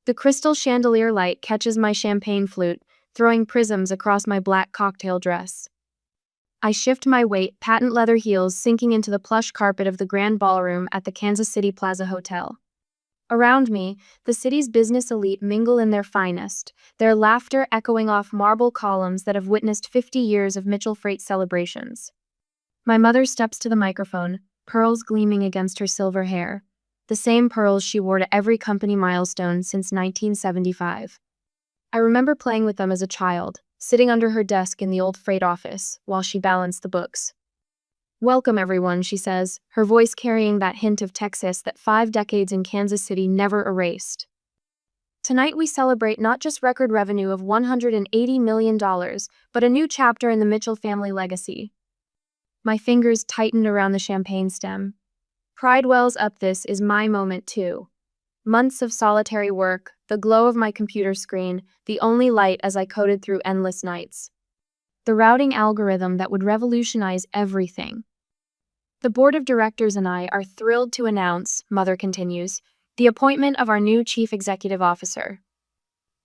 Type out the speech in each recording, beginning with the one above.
The crystal chandelier light catches my champagne flute, throwing prisms across my black cocktail dress. I shift my weight, patent leather heels sinking into the plush carpet of the grand ballroom at the Kansas City Plaza Hotel. Around me, the city's business elite mingle in their finest, their laughter echoing off marble columns that have witnessed 50 years of Mitchell Freight celebrations. My mother steps to the microphone, pearls gleaming against her silver hair, the same pearls she wore to every company milestone since 1975. I remember playing with them as a child, sitting under her desk in the old freight office while she balanced the books. "Welcome, everyone," she says, her voice carrying that hint of Texas that 5 decades in Kansas City never erased. Tonight we celebrate not just record revenue of $180 million, but a new chapter in the Mitchell family legacy. My fingers tighten around the champagne stem. Pride wells up. This is my moment too. Months of solitary work, the glow of my computer screen, the only light as I coded through endless nights. The routing algorithm that would revolutionize everything. The board of directors and I are thrilled to announce, Mother continues, the appointment of our new chief executive officer.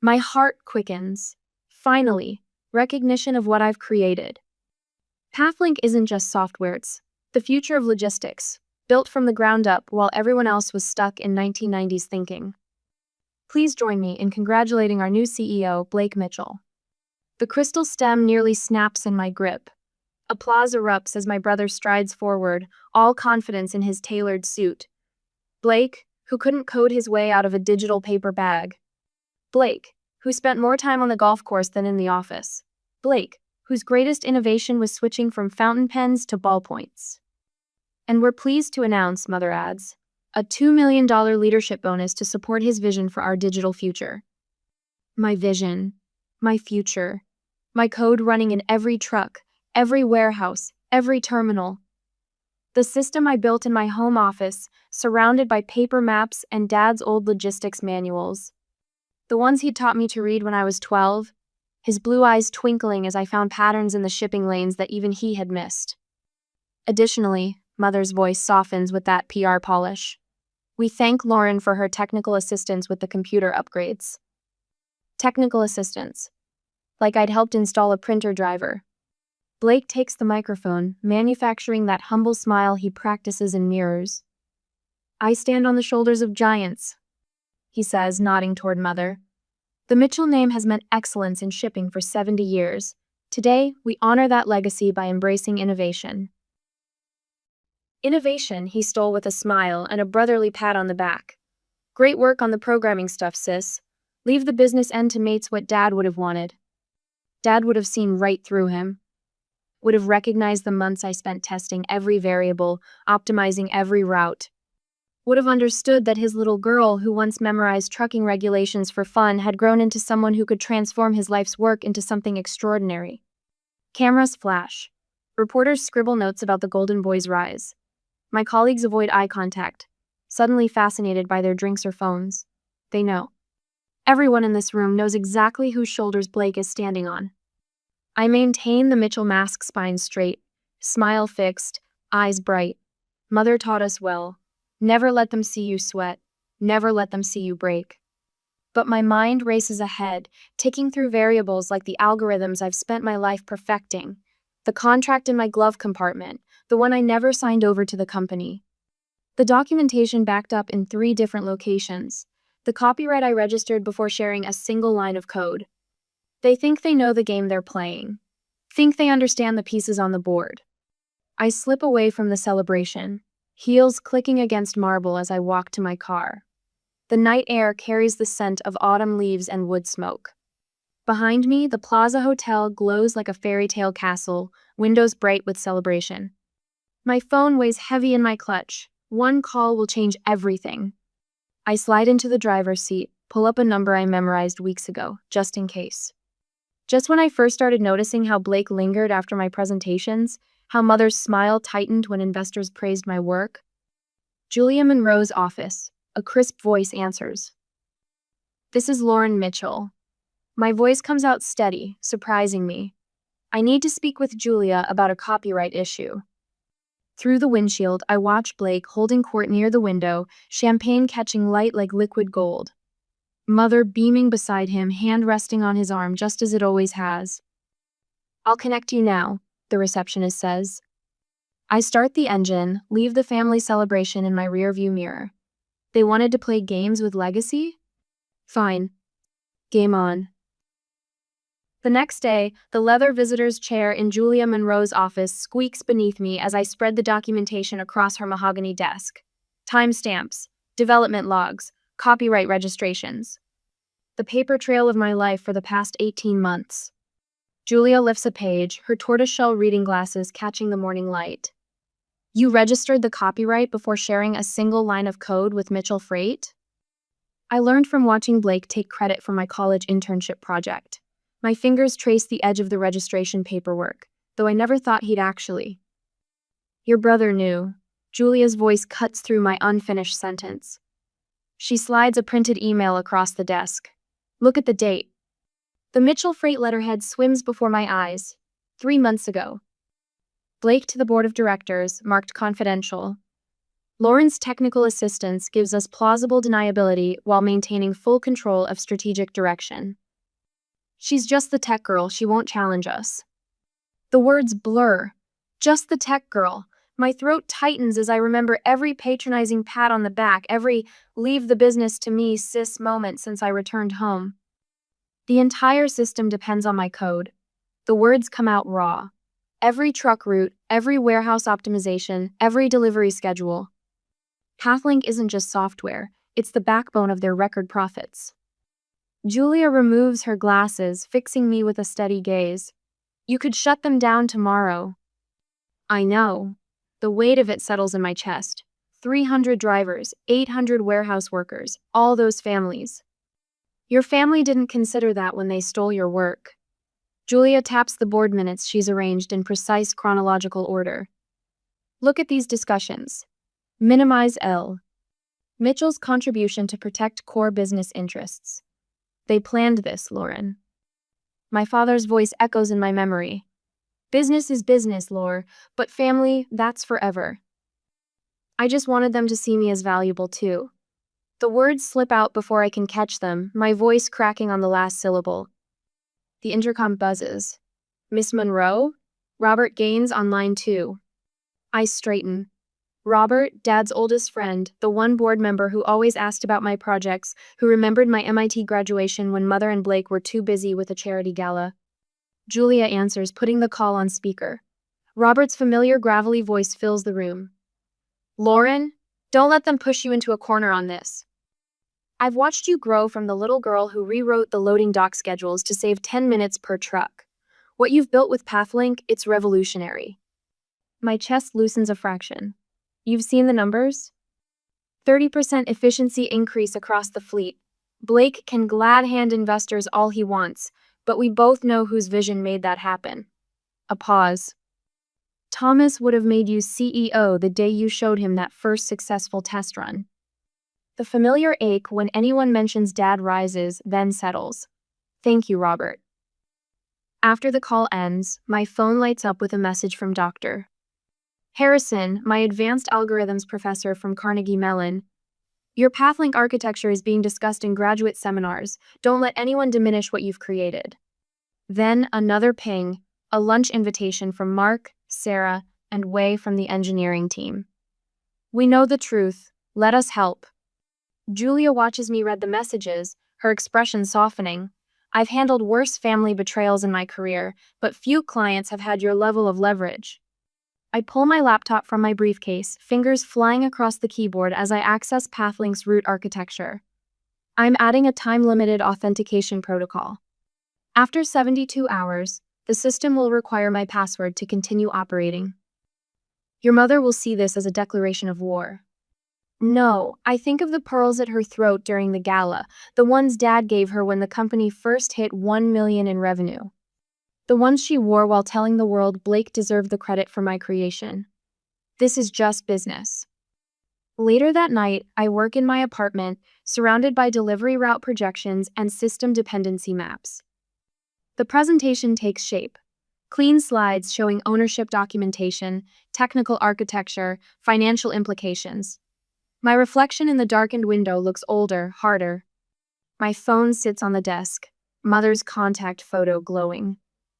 My heart quickens. Finally, recognition of what I've created. Pathlink isn't just software, it's the future of logistics, built from the ground up while everyone else was stuck in 1990s thinking. Please join me in congratulating our new CEO, Blake Mitchell. The crystal stem nearly snaps in my grip. Applause erupts as my brother strides forward, all confidence in his tailored suit. Blake, who couldn't code his way out of a digital paper bag. Blake, who spent more time on the golf course than in the office. Blake, whose greatest innovation was switching from fountain pens to ballpoints. And we're pleased to announce, Mother adds, a $2 million leadership bonus to support his vision for our digital future. My vision, my future, my code running in every truck, every warehouse, every terminal. The system I built in my home office, surrounded by paper maps and Dad's old logistics manuals. The ones he'd taught me to read when I was 12, his blue eyes twinkling as I found patterns in the shipping lanes that even he had missed. Additionally, Mother's voice softens with that PR polish. We thank Lauren for her technical assistance with the computer upgrades. Technical assistance. Like I'd helped install a printer driver. Blake takes the microphone, manufacturing that humble smile he practices in mirrors. I stand on the shoulders of giants, he says, nodding toward Mother. The Mitchell name has meant excellence in shipping for 70 years. Today, we honor that legacy by embracing innovation. Innovation, he stole with a smile and a brotherly pat on the back. Great work on the programming stuff, sis. Leave the business end to mates what Dad would have wanted. Dad would have seen right through him. Would have recognized the months I spent testing every variable, optimizing every route. Would have understood that his little girl, who once memorized trucking regulations for fun, had grown into someone who could transform his life's work into something extraordinary. Cameras flash. Reporters scribble notes about the Golden Boy's rise. My colleagues avoid eye contact, suddenly fascinated by their drinks or phones. They know. Everyone in this room knows exactly whose shoulders Blake is standing on. I maintain the Mitchell mask, spine straight, smile fixed, eyes bright. Mother taught us well. Never let them see you sweat. Never let them see you break. But my mind races ahead, ticking through variables like the algorithms I've spent my life perfecting. The contract in my glove compartment, the one I never signed over to the company. The documentation backed up in 3 different locations. The copyright I registered before sharing a single line of code. They think they know the game they're playing. Think they understand the pieces on the board. I slip away from the celebration, heels clicking against marble as I walk to my car. The night air carries the scent of autumn leaves and wood smoke. Behind me, the Plaza Hotel glows like a fairy tale castle, windows bright with celebration. My phone weighs heavy in my clutch. One call will change everything. I slide into the driver's seat, pull up a number I memorized weeks ago, just in case. Just when I first started noticing how Blake lingered after my presentations, how Mother's smile tightened when investors praised my work. Julia Monroe's office, a crisp voice answers. This is Lauren Mitchell. My voice comes out steady, surprising me. I need to speak with Julia about a copyright issue. Through the windshield, I watch Blake holding court near the window, champagne catching light like liquid gold. Mother beaming beside him, hand resting on his arm just as it always has. "I'll connect you now," the receptionist says. I start the engine, leave the family celebration in my rearview mirror. They wanted to play games with Legacy? Fine. Game on. The next day, the leather visitor's chair in Julia Monroe's office squeaks beneath me as I spread the documentation across her mahogany desk. Timestamps, development logs, copyright registrations. The paper trail of my life for the past 18 months. Julia lifts a page, her tortoiseshell reading glasses catching the morning light. "You registered the copyright before sharing a single line of code with Mitchell Freight?" I learned from watching Blake take credit for my college internship project. My fingers traced the edge of the registration paperwork, though I never thought he'd actually. "Your brother knew." Julia's voice cuts through my unfinished sentence. She slides a printed email across the desk. "Look at the date." The Mitchell Freight letterhead swims before my eyes. 3 months ago. Blake to the board of directors, marked confidential. Lauren's technical assistance gives us plausible deniability while maintaining full control of strategic direction. She's just the tech girl, she won't challenge us. The words blur. Just the tech girl. My throat tightens as I remember every patronizing pat on the back, every "leave the business to me, sis" moment since I returned home. The entire system depends on my code. The words come out raw. Every truck route, every warehouse optimization, every delivery schedule. Pathlink isn't just software, it's the backbone of their record profits. Julia removes her glasses, fixing me with a steady gaze. "You could shut them down tomorrow." I know. The weight of it settles in my chest. 300 drivers, 800 warehouse workers, all those families. Your family didn't consider that when they stole your work. Julia taps the board minutes she's arranged in precise chronological order. Look at these discussions. Minimize L. Mitchell's contribution to protect core business interests. They planned this, Lauren. My father's voice echoes in my memory. Business is business, Lore, but family, that's forever. I just wanted them to see me as valuable too. The words slip out before I can catch them, my voice cracking on the last syllable. The intercom buzzes. "Miss Monroe?" Robert Gaines on line 2. I straighten. Robert, Dad's oldest friend, the one board member who always asked about my projects, who remembered my MIT graduation when Mother and Blake were too busy with a charity gala. Julia answers, putting the call on speaker. Robert's familiar gravelly voice fills the room. "Lauren, don't let them push you into a corner on this. I've watched you grow from the little girl who rewrote the loading dock schedules to save 10 minutes per truck. What you've built with Pathlink, it's revolutionary." My chest loosens a fraction. You've seen the numbers? 30% efficiency increase across the fleet. Blake can glad hand investors all he wants, but we both know whose vision made that happen. A pause. Thomas would have made you CEO the day you showed him that first successful test run. The familiar ache when anyone mentions Dad rises, then settles. Thank you, Robert. After the call ends, my phone lights up with a message from Dr. Harrison, my advanced algorithms professor from Carnegie Mellon. Your Pathlink architecture is being discussed in graduate seminars. Don't let anyone diminish what you've created. Then another ping, a lunch invitation from Mark, Sarah, and Wei from the engineering team. We know the truth. Let us help. Julia watches me read the messages, her expression softening. I've handled worse family betrayals in my career, but few clients have had your level of leverage. I pull my laptop from my briefcase, fingers flying across the keyboard as I access Pathlink's root architecture. I'm adding a time-limited authentication protocol. After 72 hours, the system will require my password to continue operating. Your mother will see this as a declaration of war. No, I think of the pearls at her throat during the gala, the ones Dad gave her when the company first hit $1 million in revenue. The ones she wore while telling the world Blake deserved the credit for my creation. This is just business. Later that night, I work in my apartment, surrounded by delivery route projections and system dependency maps. The presentation takes shape. Clean slides showing ownership documentation, technical architecture, financial implications. My reflection in the darkened window looks older, harder. My phone sits on the desk, mother's contact photo glowing.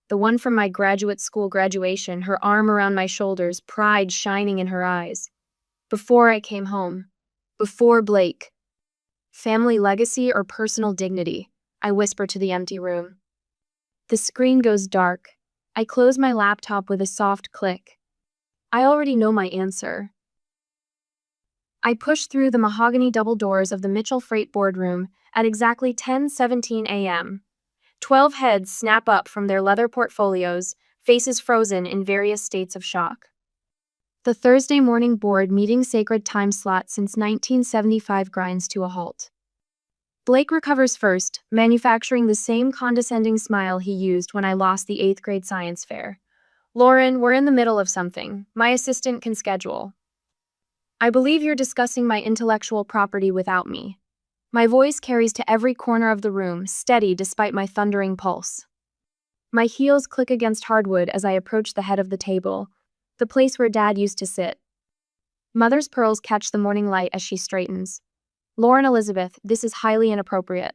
The one from my graduate school graduation, her arm around my shoulders, pride shining in her eyes. Before I came home. Before Blake. Family legacy or personal dignity? I whisper to the empty room. The screen goes dark. I close my laptop with a soft click. I already know my answer. I push through the mahogany double doors of the Mitchell Freight boardroom at exactly 10:17 a.m. 12 heads snap up from their leather portfolios, faces frozen in various states of shock. The Thursday morning board meeting sacred time slot since 1975 grinds to a halt. Blake recovers first, manufacturing the same condescending smile he used when I lost the 8th grade science fair. Lauren, we're in the middle of something. My assistant can schedule. I believe you're discussing my intellectual property without me. My voice carries to every corner of the room, steady despite my thundering pulse. My heels click against hardwood as I approach the head of the table, the place where Dad used to sit. Mother's pearls catch the morning light as she straightens. Lauren Elizabeth, this is highly inappropriate.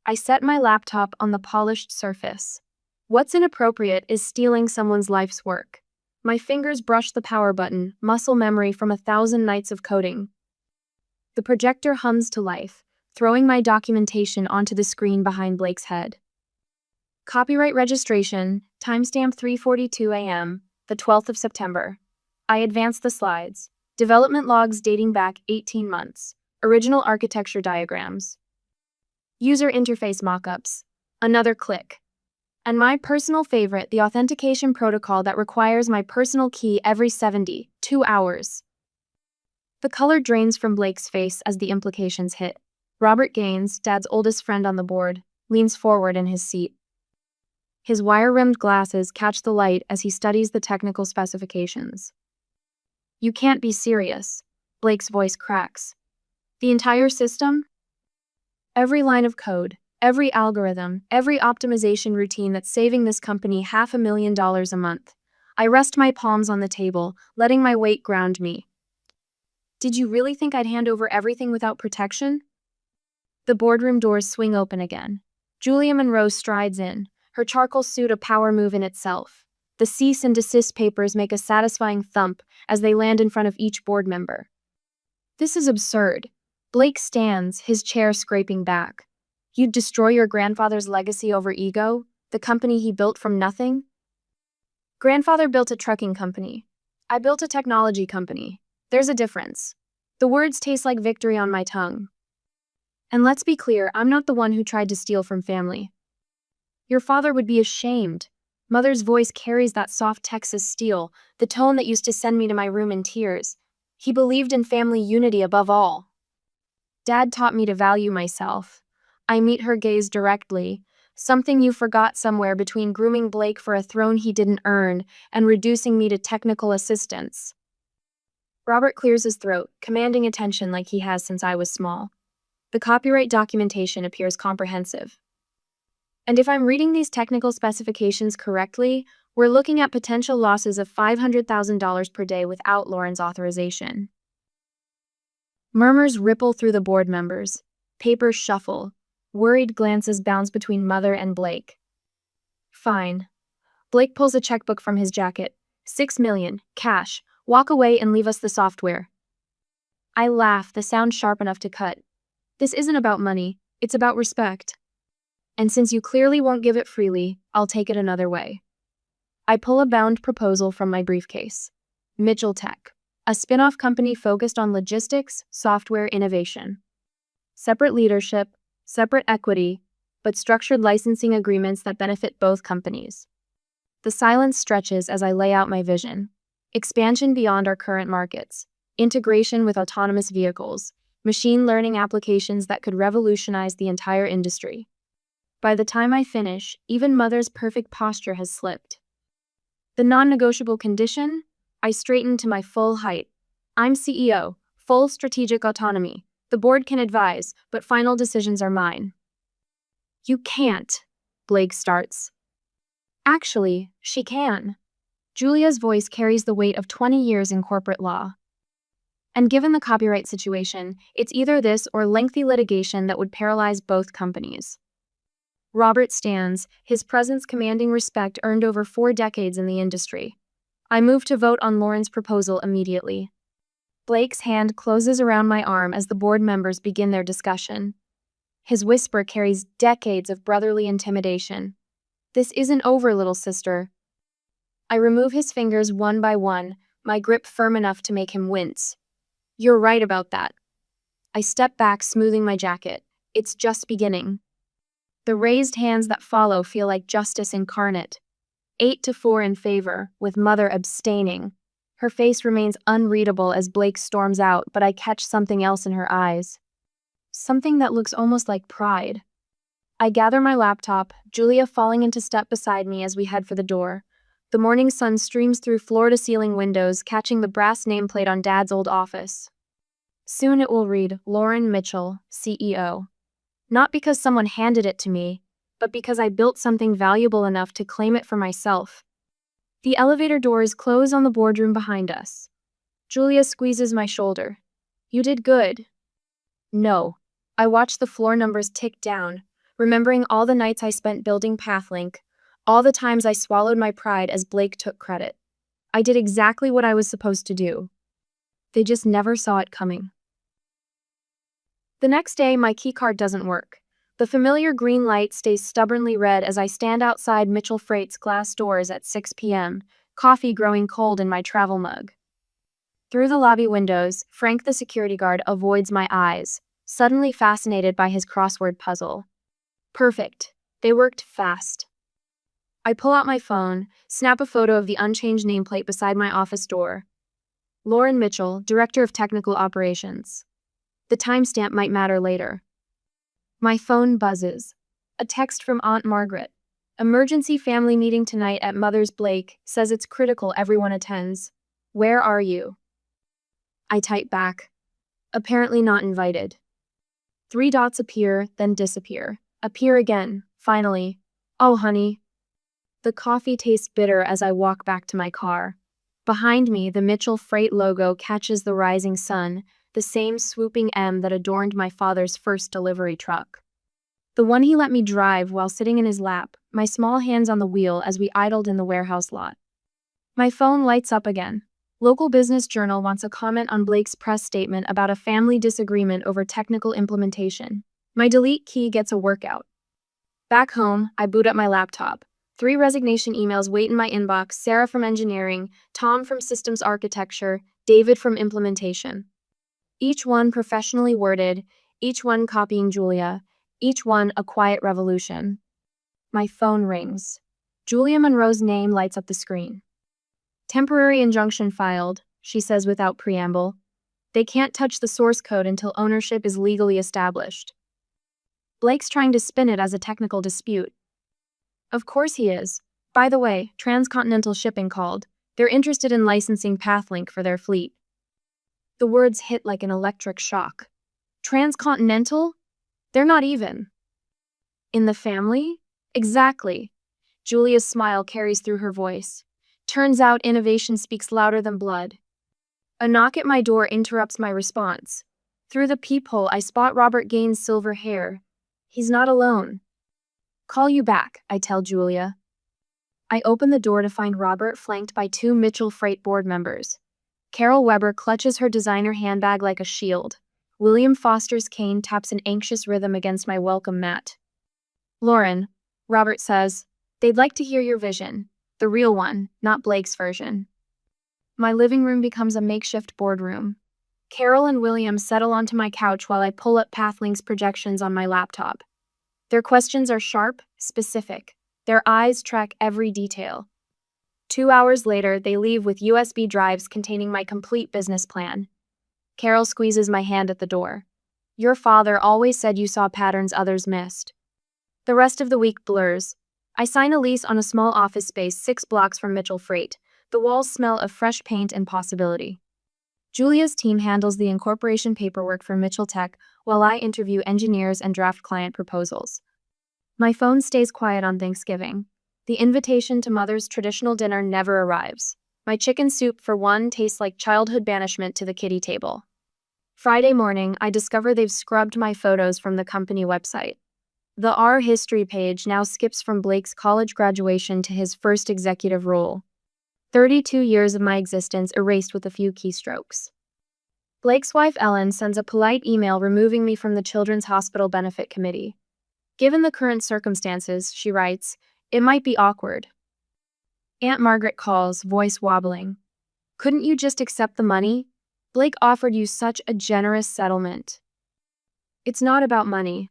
I set my laptop on the polished surface. What's inappropriate is stealing someone's life's work. My fingers brush the power button, muscle memory from 1,000 nights of coding. The projector hums to life, throwing my documentation onto the screen behind Blake's head. Copyright registration, timestamp 3:42 a.m., the 12th of September. I advance the slides. Development logs dating back 18 months. Original architecture diagrams. User interface mockups. Another click. And my personal favorite, the authentication protocol that requires my personal key every 72 hours. The color drains from Blake's face as the implications hit. Robert Gaines, Dad's oldest friend on the board, leans forward in his seat. His wire-rimmed glasses catch the light as he studies the technical specifications. You can't be serious. Blake's voice cracks. The entire system? Every line of code, every algorithm, every optimization routine that's saving this company $500,000 a month. I rest my palms on the table, letting my weight ground me. Did you really think I'd hand over everything without protection? The boardroom doors swing open again. Julia Monroe strides in, her charcoal suit a power move in itself. The cease and desist papers make a satisfying thump as they land in front of each board member. This is absurd. Blake stands, his chair scraping back. You'd destroy your grandfather's legacy over ego, the company he built from nothing? Grandfather built a trucking company. I built a technology company. There's a difference. The words taste like victory on my tongue. And let's be clear, I'm not the one who tried to steal from family. Your father would be ashamed. Mother's voice carries that soft Texas steel, the tone that used to send me to my room in tears. He believed in family unity above all. Dad taught me to value myself. I meet her gaze directly, something you forgot somewhere between grooming Blake for a throne he didn't earn and reducing me to technical assistance. Robert clears his throat, commanding attention like he has since I was small. The copyright documentation appears comprehensive. And if I'm reading these technical specifications correctly, we're looking at potential losses of $500,000 per day without Lauren's authorization. Murmurs ripple through the board members. Papers shuffle. Worried glances bounce between Mother and Blake. Fine. Blake pulls a checkbook from his jacket. $6 million, cash. Walk away and leave us the software. I laugh, the sound sharp enough to cut. This isn't about money, it's about respect. And since you clearly won't give it freely, I'll take it another way. I pull a bound proposal from my briefcase. Mitchell Tech, a spin-off company focused on logistics, software innovation. Separate leadership, separate equity, but structured licensing agreements that benefit both companies. The silence stretches as I lay out my vision. Expansion beyond our current markets, integration with autonomous vehicles, machine learning applications that could revolutionize the entire industry. By the time I finish, even Mother's perfect posture has slipped. The non-negotiable condition? I straighten to my full height. I'm CEO, full strategic autonomy. The board can advise, but final decisions are mine. You can't, Blake starts. Actually, she can. Julia's voice carries the weight of 20 years in corporate law. And given the copyright situation, it's either this or lengthy litigation that would paralyze both companies. Robert stands, his presence commanding respect earned over 4 decades in the industry. I move to vote on Lauren's proposal immediately. Blake's hand closes around my arm as the board members begin their discussion. His whisper carries decades of brotherly intimidation. This isn't over, little sister. I remove his fingers one by one, my grip firm enough to make him wince. You're right about that. I step back, smoothing my jacket. It's just beginning. The raised hands that follow feel like justice incarnate. 8-4 in favor, with Mother abstaining. Her face remains unreadable as Blake storms out, but I catch something else in her eyes. Something that looks almost like pride. I gather my laptop, Julia falling into step beside me as we head for the door. The morning sun streams through floor-to-ceiling windows, catching the brass nameplate on Dad's old office. Soon it will read, Lauren Mitchell, CEO. Not because someone handed it to me, but because I built something valuable enough to claim it for myself. The elevator doors close on the boardroom behind us. Julia squeezes my shoulder. You did good. No. I watch the floor numbers tick down, remembering all the nights I spent building Pathlink, all the times I swallowed my pride as Blake took credit. I did exactly what I was supposed to do. They just never saw it coming. The next day, my keycard doesn't work. The familiar green light stays stubbornly red as I stand outside Mitchell Freight's glass doors at 6 p.m., coffee growing cold in my travel mug. Through the lobby windows, Frank the security guard avoids my eyes, suddenly fascinated by his crossword puzzle. Perfect. They worked fast. I pull out my phone, snap a photo of the unchanged nameplate beside my office door. Lauren Mitchell, Director of Technical Operations. The timestamp might matter later. My phone buzzes. A text from Aunt Margaret. Emergency family meeting tonight at Mother's. Blake says it's critical everyone attends. Where are you? I type back. Apparently not invited. 3 dots appear, then disappear. Appear again, finally. Oh, honey. The coffee tastes bitter as I walk back to my car. Behind me, the Mitchell Freight logo catches the rising sun, the same swooping M that adorned my father's first delivery truck. The one he let me drive while sitting in his lap, my small hands on the wheel as we idled in the warehouse lot. My phone lights up again. Local Business Journal wants a comment on Blake's press statement about a family disagreement over technical implementation. My delete key gets a workout. Back home, I boot up my laptop. 3 resignation emails wait in my inbox: Sarah from engineering, Tom from systems architecture, David from implementation. Each one professionally worded, each one copying Julia, each one a quiet revolution. My phone rings. Julia Monroe's name lights up the screen. Temporary injunction filed, she says without preamble. They can't touch the source code until ownership is legally established. Blake's trying to spin it as a technical dispute. Of course he is. By the way, Transcontinental Shipping called. They're interested in licensing Pathlink for their fleet. The words hit like an electric shock. Transcontinental? They're not even. In the family? Exactly. Julia's smile carries through her voice. Turns out innovation speaks louder than blood. A knock at my door interrupts my response. Through the peephole, I spot Robert Gaines' silver hair. He's not alone. Call you back, I tell Julia. I open the door to find Robert flanked by 2 Mitchell Freight board members. Carol Weber clutches her designer handbag like a shield. William Foster's cane taps an anxious rhythm against my welcome mat. Lauren, Robert says, they'd like to hear your vision. The real one, not Blake's version. My living room becomes a makeshift boardroom. Carol and William settle onto my couch while I pull up Pathlink's projections on my laptop. Their questions are sharp, specific. Their eyes track every detail. 2 hours later, they leave with USB drives containing my complete business plan. Carol squeezes my hand at the door. Your father always said you saw patterns others missed. The rest of the week blurs. I sign a lease on a small office space 6 blocks from Mitchell Freight. The walls smell of fresh paint and possibility. Julia's team handles the incorporation paperwork for Mitchell Tech while I interview engineers and draft client proposals. My phone stays quiet on Thanksgiving. The invitation to Mother's traditional dinner never arrives. My chicken soup, for one, tastes like childhood banishment to the kiddie table. Friday morning, I discover they've scrubbed my photos from the company website. The Our History page now skips from Blake's college graduation to his first executive role. 32 years of my existence erased with a few keystrokes. Blake's wife Ellen sends a polite email removing me from the Children's Hospital Benefit Committee. Given the current circumstances, she writes, it might be awkward. Aunt Margaret calls, voice wobbling. Couldn't you just accept the money? Blake offered you such a generous settlement. It's not about money.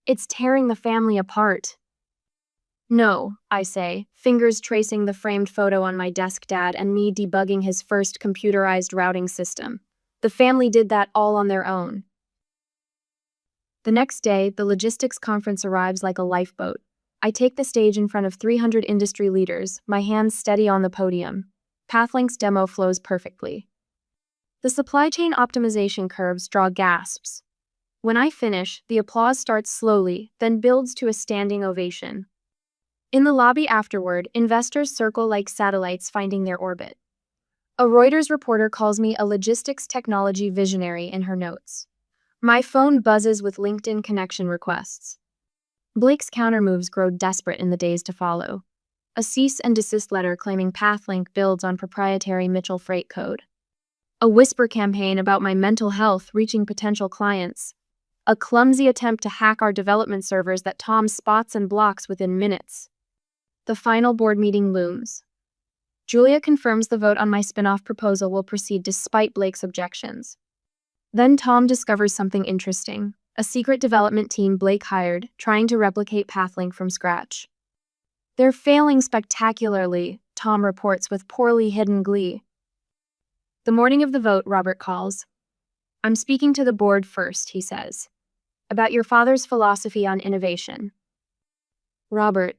It's tearing the family apart. No, I say, fingers tracing the framed photo on my desk, Dad and me debugging his first computerized routing system. The family did that all on their own. The next day, the logistics conference arrives like a lifeboat. I take the stage in front of 300 industry leaders, my hands steady on the podium. Pathlink's demo flows perfectly. The supply chain optimization curves draw gasps. When I finish, the applause starts slowly, then builds to a standing ovation. In the lobby afterward, investors circle like satellites finding their orbit. A Reuters reporter calls me a logistics technology visionary in her notes. My phone buzzes with LinkedIn connection requests. Blake's countermoves grow desperate in the days to follow. A cease and desist letter claiming Pathlink builds on proprietary Mitchell freight code. A whisper campaign about my mental health reaching potential clients. A clumsy attempt to hack our development servers that Tom spots and blocks within minutes. The final board meeting looms. Julia confirms the vote on my spin-off proposal will proceed despite Blake's objections. Then Tom discovers something interesting. A secret development team Blake hired, trying to replicate Pathlink from scratch. They're failing spectacularly, Tom reports with poorly hidden glee. The morning of the vote, Robert calls. I'm speaking to the board first, he says. About your father's philosophy on innovation. Robert.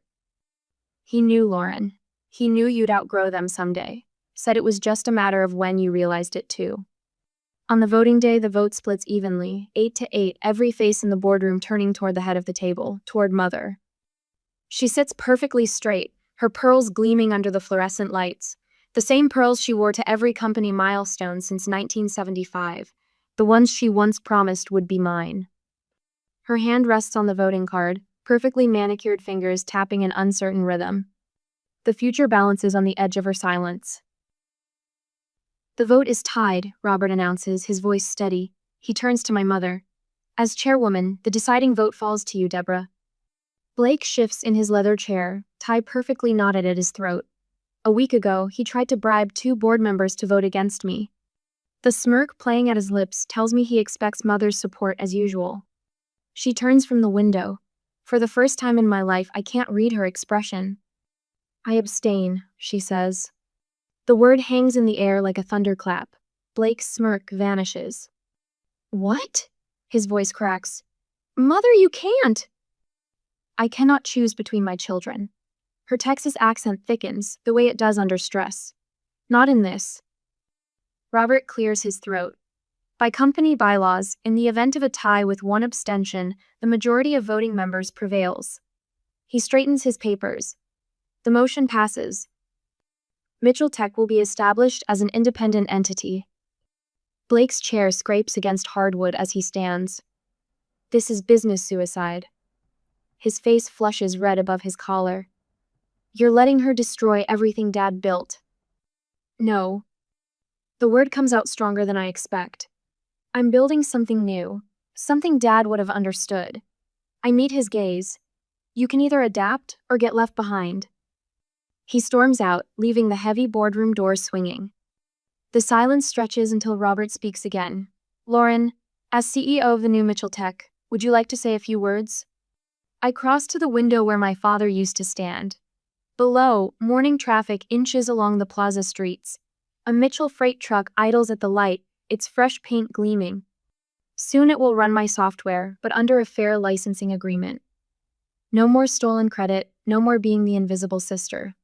He knew, Lauren. He knew you'd outgrow them someday. Said it was just a matter of when you realized it too. On the voting day, the vote splits evenly, 8-8, every face in the boardroom turning toward the head of the table, toward Mother. She sits perfectly straight, her pearls gleaming under the fluorescent lights. The same pearls she wore to every company milestone since 1975, the ones she once promised would be mine. Her hand rests on the voting card, perfectly manicured fingers tapping an uncertain rhythm. The future balances on the edge of her silence. The vote is tied, Robert announces, his voice steady. He turns to my mother. As chairwoman, the deciding vote falls to you, Deborah. Blake shifts in his leather chair, tie perfectly knotted at his throat. A week ago, he tried to bribe 2 board members to vote against me. The smirk playing at his lips tells me he expects Mother's support as usual. She turns from the window. For the first time in my life, I can't read her expression. I abstain, she says. The word hangs in the air like a thunderclap. Blake's smirk vanishes. What? His voice cracks. Mother, you can't! I cannot choose between my children. Her Texas accent thickens, the way it does under stress. Not in this. Robert clears his throat. By company bylaws, in the event of a tie with 1 abstention, the majority of voting members prevails. He straightens his papers. The motion passes. Mitchell Tech will be established as an independent entity. Blake's chair scrapes against hardwood as he stands. This is business suicide. His face flushes red above his collar. You're letting her destroy everything Dad built. No. The word comes out stronger than I expect. I'm building something new, something Dad would have understood. I meet his gaze. You can either adapt or get left behind. He storms out, leaving the heavy boardroom doors swinging. The silence stretches until Robert speaks again. Lauren, as CEO of the new Mitchell Tech, would you like to say a few words? I cross to the window where my father used to stand. Below, morning traffic inches along the plaza streets. A Mitchell freight truck idles at the light, its fresh paint gleaming. Soon it will run my software, but under a fair licensing agreement. No more stolen credit, no more being the invisible sister.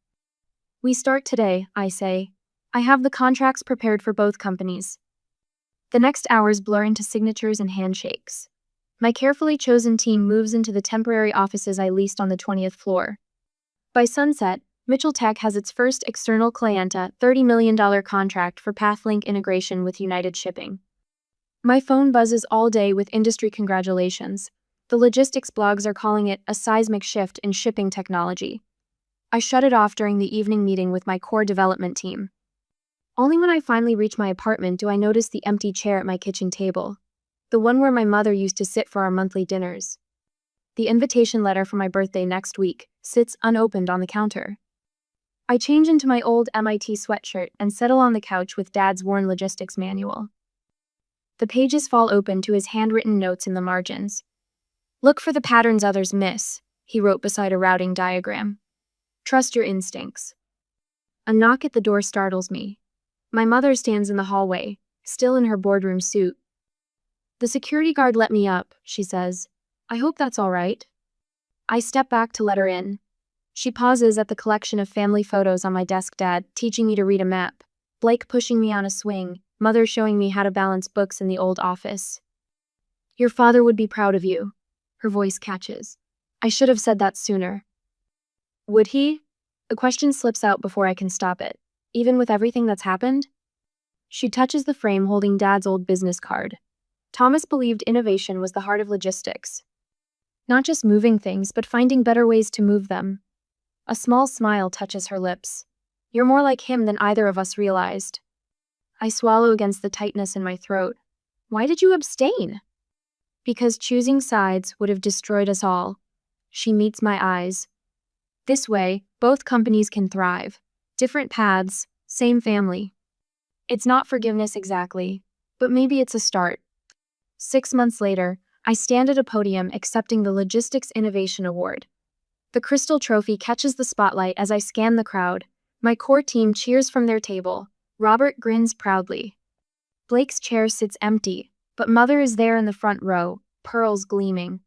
We start today, I say. I have the contracts prepared for both companies. The next hours blur into signatures and handshakes. My carefully chosen team moves into the temporary offices I leased on the 20th floor. By sunset, Mitchell Tech has its first external client $30 million contract for Pathlink integration with United Shipping. My phone buzzes all day with industry congratulations. The logistics blogs are calling it a seismic shift in shipping technology. I shut it off during the evening meeting with my core development team. Only when I finally reach my apartment do I notice the empty chair at my kitchen table, the one where my mother used to sit for our monthly dinners. The invitation letter for my birthday next week sits unopened on the counter. I change into my old MIT sweatshirt and settle on the couch with Dad's worn logistics manual. The pages fall open to his handwritten notes in the margins. "Look for the patterns others miss," he wrote beside a routing diagram. "Trust your instincts." A knock at the door startles me. My mother stands in the hallway, still in her boardroom suit. "The security guard let me up," she says. "I hope that's all right." I step back to let her in. She pauses at the collection of family photos on my desk, Dad teaching me to read a map, Blake pushing me on a swing, Mother showing me how to balance books in the old office. "Your father would be proud of you." Her voice catches. I should have said that sooner. Would he? The question slips out before I can stop it. Even with everything that's happened? She touches the frame holding Dad's old business card. Thomas believed innovation was the heart of logistics. Not just moving things, but finding better ways to move them. A small smile touches her lips. "You're more like him than either of us realized." I swallow against the tightness in my throat. "Why did you abstain?" "Because choosing sides would have destroyed us all." She meets my eyes. "This way, both companies can thrive. Different paths, same family." It's not forgiveness exactly, but maybe it's a start. 6 months later, I stand at a podium accepting the Logistics Innovation Award. The crystal trophy catches the spotlight as I scan the crowd. My core team cheers from their table. Robert grins proudly. Blake's chair sits empty, but Mother is there in the front row, pearls gleaming.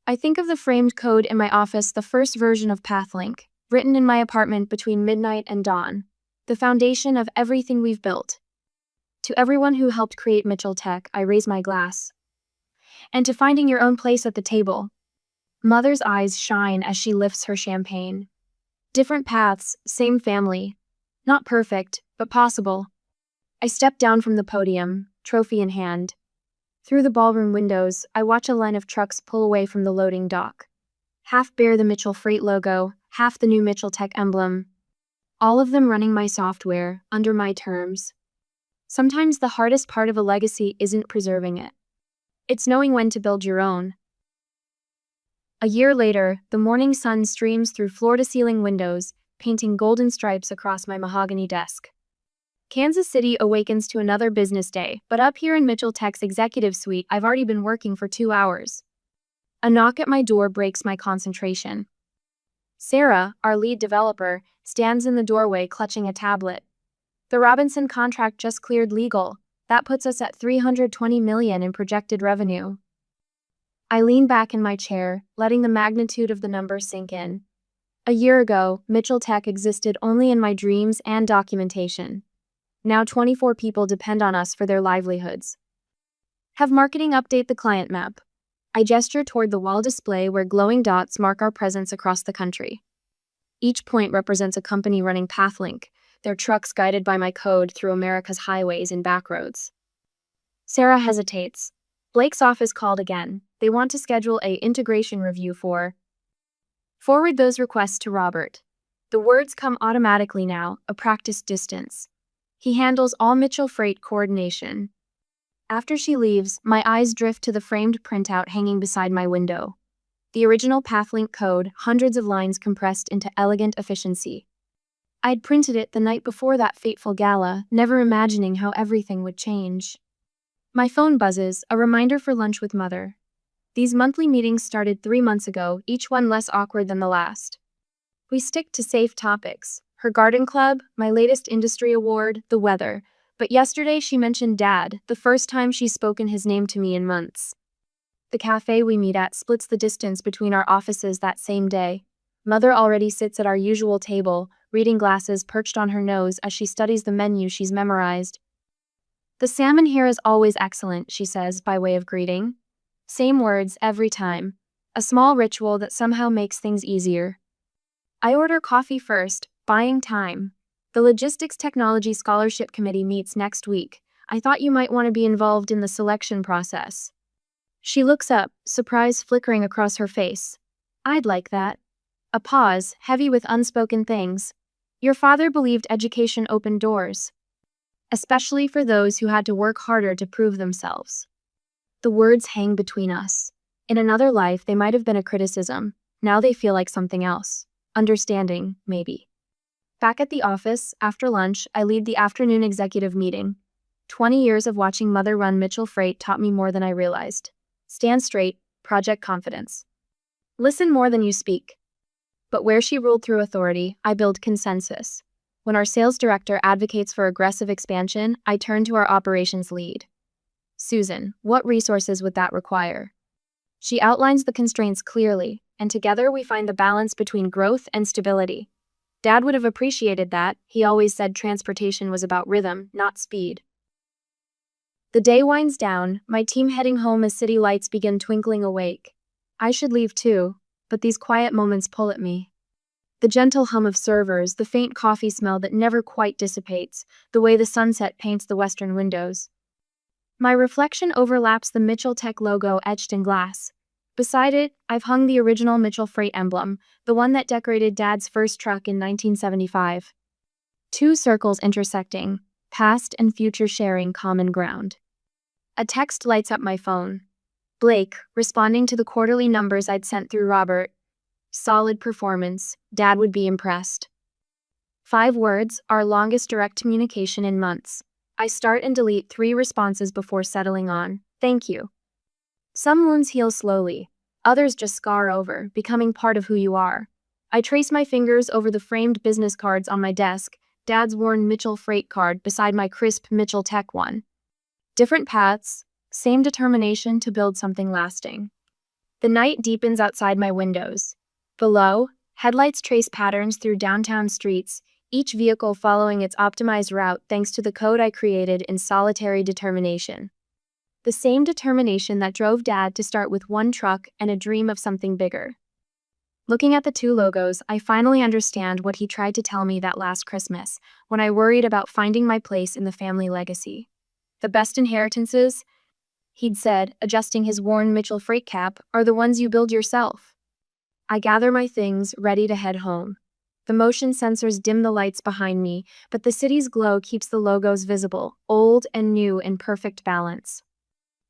I think of the framed code in my office, the first version of Pathlink, written in my apartment between midnight and dawn, the foundation of everything we've built. To everyone who helped create Mitchell Tech, I raise my glass. And to finding your own place at the table. Mother's eyes shine as she lifts her champagne. Different paths, same family. Not perfect, but possible. I step down from the podium, trophy in hand. Through the ballroom windows, I watch a line of trucks pull away from the loading dock. Half bear the Mitchell Freight logo, half the new Mitchell Tech emblem. All of them running my software, under my terms. Sometimes the hardest part of a legacy isn't preserving it. It's knowing when to build your own. A year later, the morning sun streams through floor-to-ceiling windows, painting golden stripes across my mahogany desk. Kansas City awakens to another business day, but up here in Mitchell Tech's executive suite, I've already been working for 2 hours. A knock at my door breaks my concentration. Sarah, our lead developer, stands in the doorway clutching a tablet. "The Robinson contract just cleared legal. That puts us at $320 million in projected revenue." I lean back in my chair, letting the magnitude of the number sink in. A year ago, Mitchell Tech existed only in my dreams and documentation. Now 24 people depend on us for their livelihoods. Have marketing update the client map. I gesture toward the wall display where glowing dots mark our presence across the country. Each point represents a company running Pathlink, their trucks guided by my code through America's highways and backroads. Sarah hesitates. Blake's office called again. They want to schedule a integration review for. Forward those requests to Robert. The words come automatically now, a practiced distance. He handles all Mitchell Freight coordination. After she leaves, my eyes drift to the framed printout hanging beside my window. The original Pathlink code, hundreds of lines compressed into elegant efficiency. I'd printed it the night before that fateful gala, never imagining how everything would change. My phone buzzes, a reminder for lunch with Mother. These monthly meetings started 3 months ago, each one less awkward than the last. We stick to safe topics. Her garden club, my latest industry award, the weather. But yesterday she mentioned Dad, the first time she's spoken his name to me in months. The cafe we meet at splits the distance between our offices that same day. Mother already sits at our usual table, reading glasses perched on her nose as she studies the menu she's memorized. "The salmon here is always excellent," she says by way of greeting. Same words every time. A small ritual that somehow makes things easier. I order coffee first, buying time. The Logistics Technology Scholarship Committee meets next week. I thought you might want to be involved in the selection process. She looks up, surprise flickering across her face. I'd like that. A pause, heavy with unspoken things. Your father believed education opened doors, especially for those who had to work harder to prove themselves. The words hang between us. In another life, they might have been a criticism. Now they feel like something else. Understanding, maybe. Back at the office, after lunch, I lead the afternoon executive meeting. 20 years of watching Mother run Mitchell Freight taught me more than I realized. Stand straight, project confidence. Listen more than you speak. But where she ruled through authority, I build consensus. When our sales director advocates for aggressive expansion, I turn to our operations lead. Susan, what resources would that require? She outlines the constraints clearly, and together we find the balance between growth and stability. Dad would have appreciated that. He always said transportation was about rhythm, not speed. The day winds down, my team heading home as city lights begin twinkling awake. I should leave too, but these quiet moments pull at me. The gentle hum of servers, the faint coffee smell that never quite dissipates, the way the sunset paints the western windows. My reflection overlaps the Mitchell Tech logo etched in glass. Beside it, I've hung the original Mitchell Freight emblem, the one that decorated Dad's first truck in 1975. Two circles intersecting, past and future sharing common ground. A text lights up my phone. Blake, responding to the quarterly numbers I'd sent through Robert. Solid performance, Dad would be impressed. 5 words, our longest direct communication in months. I start and delete 3 responses before settling on, thank you. Some wounds heal slowly, others just scar over, becoming part of who you are. I trace my fingers over the framed business cards on my desk, Dad's worn Mitchell Freight card beside my crisp Mitchell Tech one. Different paths, same determination to build something lasting. The night deepens outside my windows. Below, headlights trace patterns through downtown streets, each vehicle following its optimized route thanks to the code I created in solitary determination. The same determination that drove Dad to start with one truck and a dream of something bigger. Looking at the 2 logos, I finally understand what he tried to tell me that last Christmas, when I worried about finding my place in the family legacy. The best inheritances, he'd said, adjusting his worn Mitchell Freight cap, are the ones you build yourself. I gather my things, ready to head home. The motion sensors dim the lights behind me, but the city's glow keeps the logos visible, old and new in perfect balance.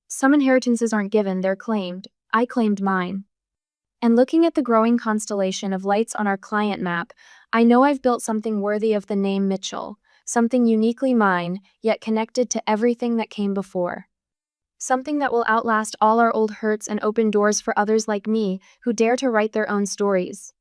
Some inheritances aren't given, they're claimed. I claimed mine. And looking at the growing constellation of lights on our client map, I know I've built something worthy of the name Mitchell, something uniquely mine, yet connected to everything that came before. Something that will outlast all our old hurts and open doors for others like me who dare to write their own stories.